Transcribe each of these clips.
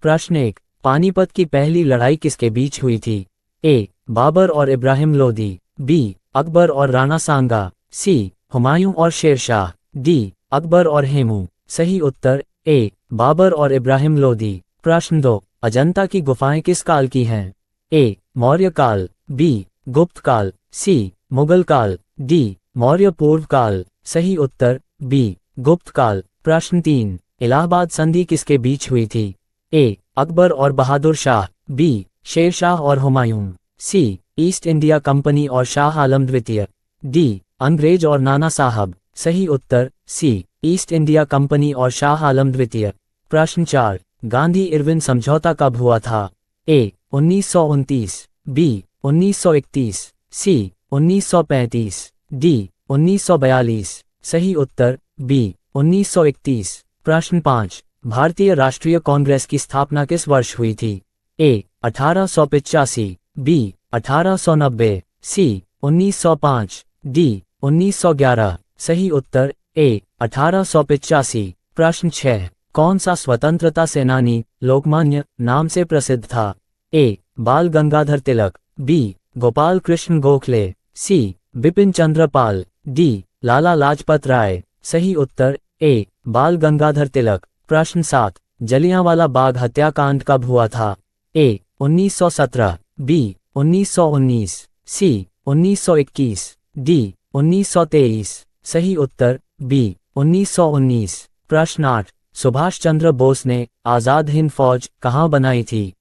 प्रश्न 1, पानीपत की पहली लड़ाई किसके बीच हुई थी? ए. बाबर और इब्राहिम लोदी, बी. अकबर और राणा सांगा, सी. हुमायूं और शेरशाह, डी. अकबर और हेमू। सही उत्तर ए. बाबर और इब्राहिम लोदी। प्रश्न 2, अजंता की गुफाएं किस काल की हैं? ए. मौर्य काल, बी. गुप्त काल, सी. मुगल काल, डी. मौर्य पूर्व काल। सही उत्तर बी. गुप्त काल। प्रश्न 3, इलाहाबाद संधि किसके बीच हुई थी? ए. अकबर और बहादुर शाह, बी. शेरशाह और हुमायूं, सी. ईस्ट इंडिया कंपनी और शाह आलम द्वितीय, डी. अंग्रेज और नाना साहब। सही उत्तर सी. ईस्ट इंडिया कंपनी और शाह आलम द्वितीय। प्रश्न 4, गांधी इरविन समझौता कब हुआ था? ए. 1929, बी. 1931, सी. 1935, डी. 1942। सही उत्तर बी. 1931। प्रश्न 5, भारतीय राष्ट्रीय कांग्रेस की स्थापना किस वर्ष हुई थी? ए. 1885, बी. 1890, सी. 1905, डी. 1911। सही उत्तर ए. 1885। प्रश्न 6, कौन सा स्वतंत्रता सेनानी लोकमान्य नाम से प्रसिद्ध था? ए. बाल गंगाधर तिलक, बी. गोपाल कृष्ण गोखले, सी. बिपिन चंद्र पाल, डी. लाला लाजपत राय। सही उत्तर ए. बाल गंगाधर तिलक। प्रश्न 7, जलियांवाला बाग हत्याकांड कब हुआ था? ए. 1917, बी. 1919, सी. 1921, डी. 1923। सही उत्तर बी. 1919। प्रश्न 8, सुभाष चंद्र बोस ने आज़ाद हिंद फौज कहाँ बनाई थी?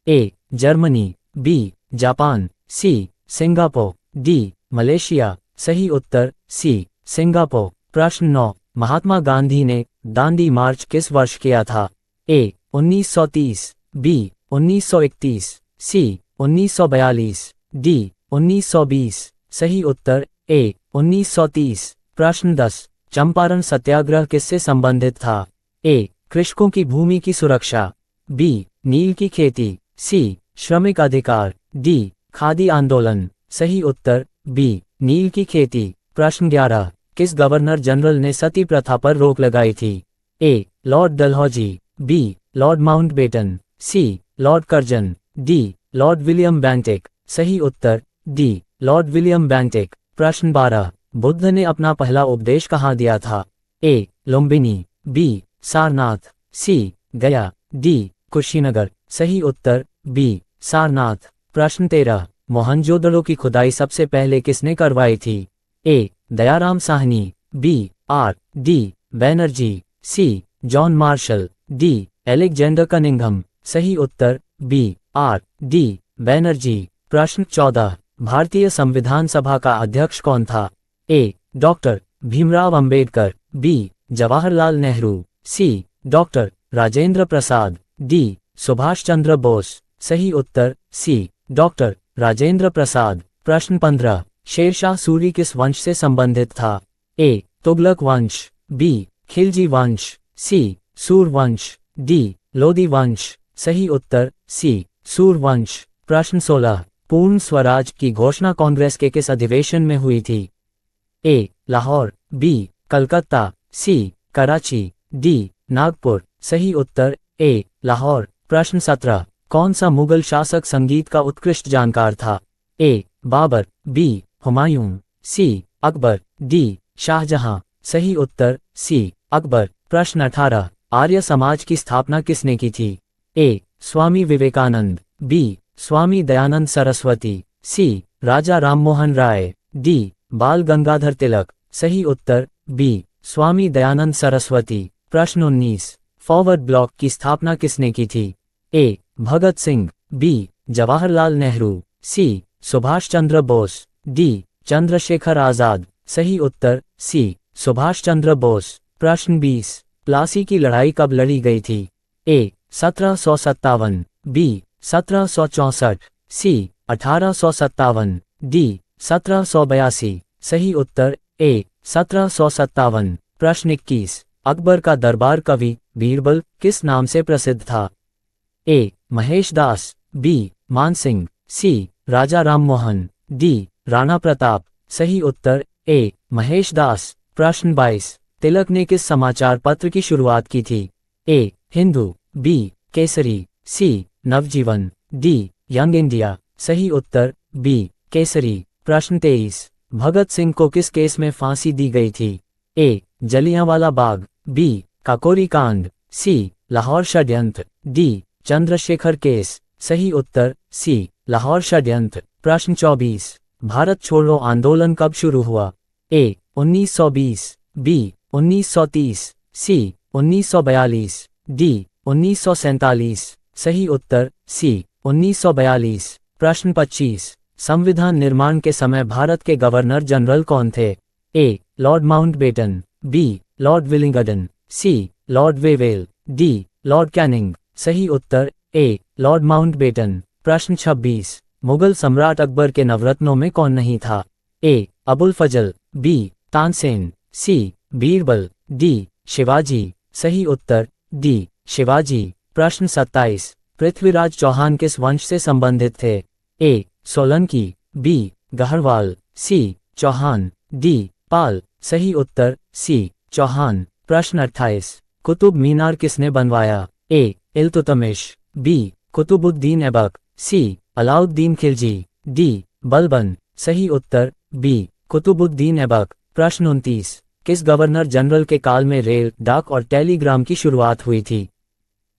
A. Germany, B. Japan, C. Singapore, D. Malaysia. सही उत्तर सी. सिंगापुर। प्रश्न 9, महात्मा गांधी ने दांडी मार्च किस वर्ष किया था? ए. 1930, बी. 1931, सी. 1942, डी. 1920। सही उत्तर ए. 1930। प्रश्न 10, चंपारण सत्याग्रह किससे संबंधित था? ए. कृषकों की भूमि की सुरक्षा, बी. नील की खेती, सी. श्रमिक अधिकार, डी. खादी आंदोलन। सही उत्तर बी. नील की खेती। प्रश्न 11, किस गवर्नर जनरल ने सती प्रथा पर रोक लगाई थी? A. Lord Dalhousie, B. Lord Mountbatten, C. Lord Curzon, D. Lord William Bentinck. सही उत्तर डी. Lord William Bentinck. प्रश्न 12, बुद्ध ने अपना पहला उपदेश कहाँ दिया था? ए. लुम्बिनी, बी. सारनाथ, सी. गया, डी. कुशीनगर। सही उत्तर बी. सारनाथ। प्रश्न 13, मोहनजोदड़ो की खुदाई सबसे पहले किसने करवाई थी? A. Dayaram Sahni, B. R. D. Banerjee, C. John Marshall, D. Alexander Cunningham. सही उत्तर बी. आर. डी. बैनर्जी। प्रश्न 14, भारतीय संविधान सभा का अध्यक्ष कौन था? A. Doctor Bhimrao Ambedkar, B. Jawaharlal Nehru, C. Doctor Rajendra Prasad, D. Subhash Chandra Bose. सही उत्तर सी. डॉक्टर राजेंद्र प्रसाद। प्रश्न 15, शेरशाह सूरी किस वंश से संबंधित था? ए. तुगलक वंश, बी. खिलजी वंश, सी. सूर वंश, डी. लोदी वंश। सही उत्तर सी. सूर वंश। प्रश्न 16, पूर्ण स्वराज की घोषणा कांग्रेस के किस अधिवेशन में हुई थी? ए. लाहौर, बी. कलकत्ता, सी. कराची, डी. नागपुर। सही उत्तर ए. लाहौर। प्रश्न 17, कौन सा मुगल शासक संगीत का उत्कृष्ट जानकार था? ए. बाबर, बी. हुमायूं, सी. अकबर, डी. शाहजहां। सही उत्तर सी. अकबर। प्रश्न 18, आर्य समाज की स्थापना किसने की थी? ए. स्वामी विवेकानंद, बी. स्वामी दयानंद सरस्वती, सी. राजा राममोहन राय, डी. बाल गंगाधर तिलक। सही उत्तर बी. स्वामी दयानंद सरस्वती। प्रश्न 19, फॉरवर्ड ब्लॉक की स्थापना किसने की थी? ए. भगत सिंह, बी. जवाहरलाल नेहरू, सी. सुभाष चंद्र बोस, डी. चंद्रशेखर आजाद। सही उत्तर सी. सुभाष चंद्र बोस। प्रश्न 20, प्लासी की लड़ाई कब लड़ी गई थी? ए. 1757, बी. 1764, सी. 1857, डी. 1782। सही उत्तर ए. 1757। प्रश्न 21, अकबर का दरबार कवि बीरबल किस नाम से प्रसिद्ध था? ए. महेश दास, बी. मानसिंह, सी. राजा राममोहन, डी. राणा प्रताप। सही उत्तर ए. महेश दास। प्रश्न 22, तिलक ने किस समाचार पत्र की शुरुआत की थी? ए. हिंदू, बी. केसरी, सी नवजीवन, डी यंग इंडिया। सही उत्तर बी केसरी। प्रश्न 23, भगत सिंह को किस केस में फांसी दी गई थी? ए जलियांवाला बाग, बी काकोरी कांड, सी लाहौर षड्यंत्र, डी चंद्रशेखर केस। सही उत्तर सी लाहौर षड्यंत्र। प्रश्न 24, भारत छोड़ो आंदोलन कब शुरू हुआ? ए 1920, बी 1930, सी 1942, डी 1947। सही उत्तर सी 1942। प्रश्न 25, संविधान निर्माण के समय भारत के गवर्नर जनरल कौन थे? A Lord Mountbatten, B Lord Willingdon, C Lord Wavell, D Lord Canning. सही उत्तर ए लॉर्ड माउंटबेटन। प्रश्न 26, मुगल सम्राट अकबर के नवरत्नों में कौन नहीं था? ए अबुल फजल, बी तानसेन, सी बीरबल, डी शिवाजी। सही उत्तर डी शिवाजी। प्रश्न 27, पृथ्वीराज चौहान किस वंश से संबंधित थे? ए सोलंकी, बी गहरवाल, सी चौहान, डी पाल। सही उत्तर सी चौहान। प्रश्न 28, कुतुब मीनार किसने बनवाया? ए इल्तुतमिश, बी कुतुबुद्दीन ऐबक, सी अलाउद्दीन खिलजी, डी बलबन। सही उत्तर बी कुतुबुद्दीन ऐबक। प्रश्न 29, किस गवर्नर जनरल के काल में रेल, डाक और टेलीग्राम की शुरुआत हुई थी?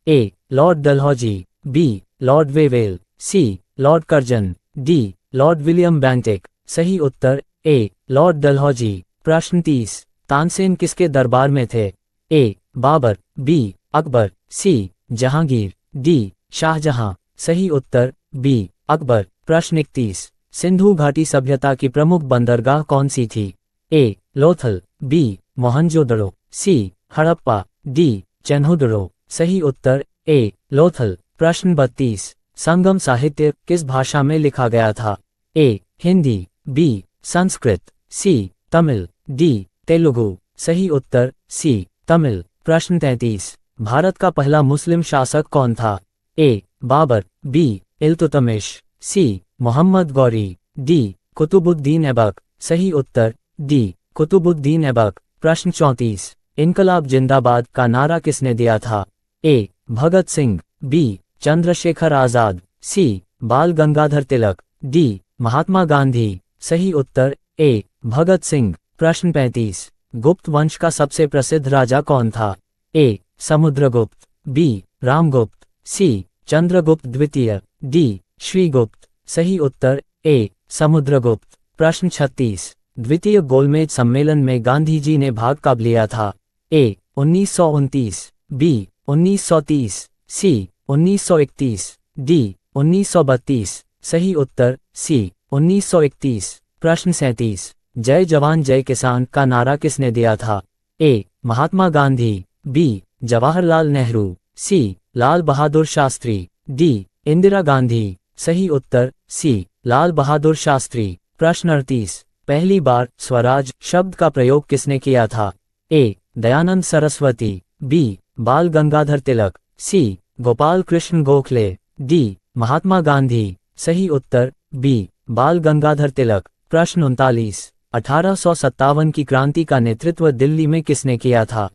A Lord Dalhousie, B Lord Wavell, C Lord Curzon, D Lord William Bentinck. सही उत्तर ए लॉर्ड डलहौजी। प्रश्न 30, तानसेन किसके दरबार में थे? ए बाबर, बी अकबर, सी जहांगीर, डी शाहजहां। सही उत्तर बी अकबर। प्रश्न 31, सिंधु घाटी सभ्यता की प्रमुख बंदरगाह कौन सी थी? ए लोथल, बी मोहनजोदड़ो, सी हड़प्पा, डी चन्हुदड़ो। सही उत्तर ए लोथल। प्रश्न 32, संगम साहित्य किस भाषा में लिखा गया था? ए हिंदी, बी संस्कृत, सी तमिल, डी तेलुगु। सही उत्तर सी तमिल। प्रश्न 33, भारत का पहला मुस्लिम शासक कौन था? ए बाबर, बी इल्तुतमिश, सी मोहम्मद गौरी, डी कुतुबुद्दीन ऐबक। सही उत्तर डी कुतुबुद्दीन ऐबक। प्रश्न 34, इनकलाब जिंदाबाद का नारा किसने दिया था? ए भगत सिंह, बी चंद्रशेखर आजाद, सी बाल गंगाधर तिलक, डी महात्मा गांधी। सही उत्तर ए भगत सिंह। प्रश्न 35, गुप्त वंश का सबसे प्रसिद्ध राजा कौन था? ए समुद्रगुप्त, बी रामगुप्त, सी चंद्रगुप्त द्वितीय, डी श्रीगुप्त। सही उत्तर ए समुद्रगुप्त। प्रश्न 36, द्वितीय गोलमेज सम्मेलन में गांधी जी ने भाग कब लिया था? ए 1929, बी 1930, सी 1931, डी 1932। सही उत्तर सी 1931। प्रश्न 37, जय जवान जय किसान का नारा किसने दिया था? ए महात्मा गांधी, बी जवाहरलाल नेहरू, सी लाल बहादुर शास्त्री, डी इंदिरा गांधी। सही उत्तर सी लाल बहादुर शास्त्री। प्रश्न 38, पहली बार स्वराज शब्द का प्रयोग किसने किया था? ए दयानंद सरस्वती, बी बाल गंगाधर तिलक, सी गोपाल कृष्ण गोखले, डी महात्मा गांधी। सही उत्तर बी बाल गंगाधर तिलक। प्रश्न 39, 1857 की क्रांति का नेतृत्व दिल्ली में किसने किया था?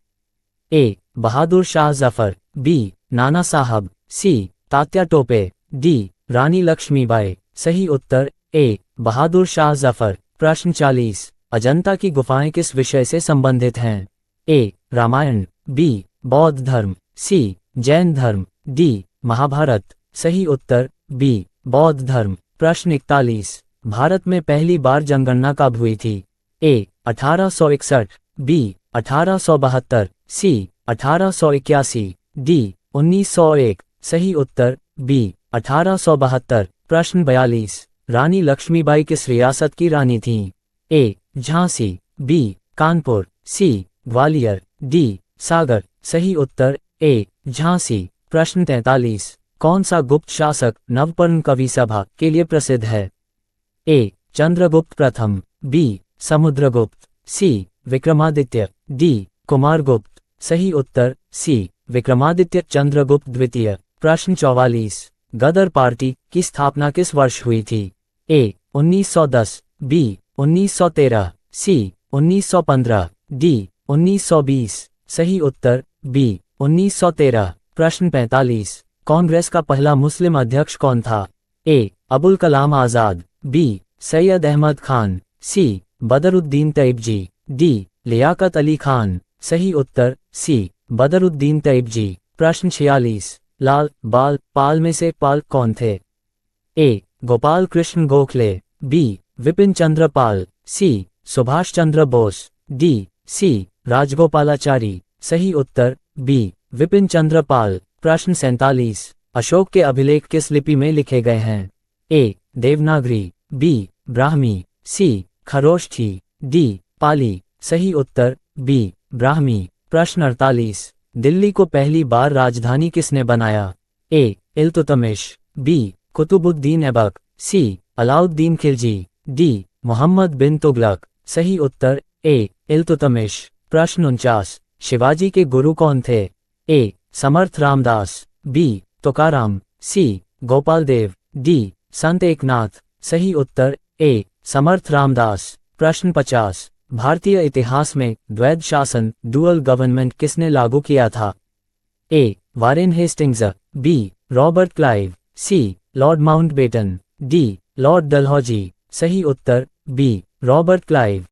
ए बहादुर शाह जफर, बी नाना साहब, सी तात्या टोपे, डी रानी लक्ष्मीबाई। सही उत्तर ए बहादुर शाह जफर। प्रश्न 40, अजंता की गुफाएं किस विषय से संबंधित हैं? ए रामायण, बी बौद्ध धर्म, सी जैन धर्म, डी महाभारत। सही उत्तर बी बौद्ध धर्म। प्रश्न 41, भारत में पहली बार जनगणना कब हुई थी? ए 1861, बी 1872, सी 1881, डी 1901। सही उत्तर बी 1872। प्रश्न 42, रानी लक्ष्मीबाई किस रियासत की रानी थीं? ए झांसी, बी कानपुर, सी ग्वालियर, डी सागर। सही उत्तर ए झांसी। प्रश्न 43, कौन सा गुप्त शासक नवपर्ण कवि सभा के लिए प्रसिद्ध है? ए चंद्रगुप्त प्रथम, बी समुद्रगुप्त, सी विक्रमादित्य, डी कुमारगुप्त। सही उत्तर सी विक्रमादित्य चंद्रगुप्त द्वितीय। प्रश्न 44, गदर पार्टी की स्थापना किस वर्ष हुई थी? ए 1910, बी 1913, सी 1915, डी 1920। सही उत्तर बी 1913। प्रश्न 45, कांग्रेस का पहला मुस्लिम अध्यक्ष कौन था? ए. अबुल कलाम आज़ाद, बी. सैयद अहमद खान, सी. बदरुद्दीन तैयबजी, डी. लियाकत अली खान। सही उत्तर सी. बदरुद्दीन तैयबजी। प्रश्न 46, लाल, बाल, पाल में से पाल कौन थे? ए. गोपाल कृष्ण गोखले, बी. विपिन चंद्र पाल, सी. सुभाष चंद्र बोस, डी. सी. राजगोपालाचारी। सही उत्तर बी. विपिन चंद्र पाल। प्रश्न 47, अशोक के अभिलेख किस लिपि में लिखे गए हैं? ए. देवनागरी, बी. ब्राह्मी, सी. खरोष्ठी, डी. पाली। सही उत्तर बी. ब्राह्मी। प्रश्न 48, दिल्ली को पहली बार राजधानी किसने बनाया? ए. इल्तुतमिश, बी. कुतुबुद्दीन ऐबक, सी. अलाउद्दीन खिलजी, डी. मोहम्मद बिन तुगलक। सही उत्तर ए. इल्तुतमिश। प्रश्न 49, शिवाजी के गुरु कौन थे? ए. समर्थ रामदास, बी. तुकाराम, सी. गोपाल देव, डी. संत एकनाथ। सही उत्तर ए. समर्थ रामदास। प्रश्न 50, भारतीय इतिहास में द्वैध शासन डुअल गवर्नमेंट किसने लागू किया था? A. Warren Hastings, B. Robert Clive, C. Lord Mountbatten, D. Lord Dalhousie. सही उत्तर बी. Robert Clive.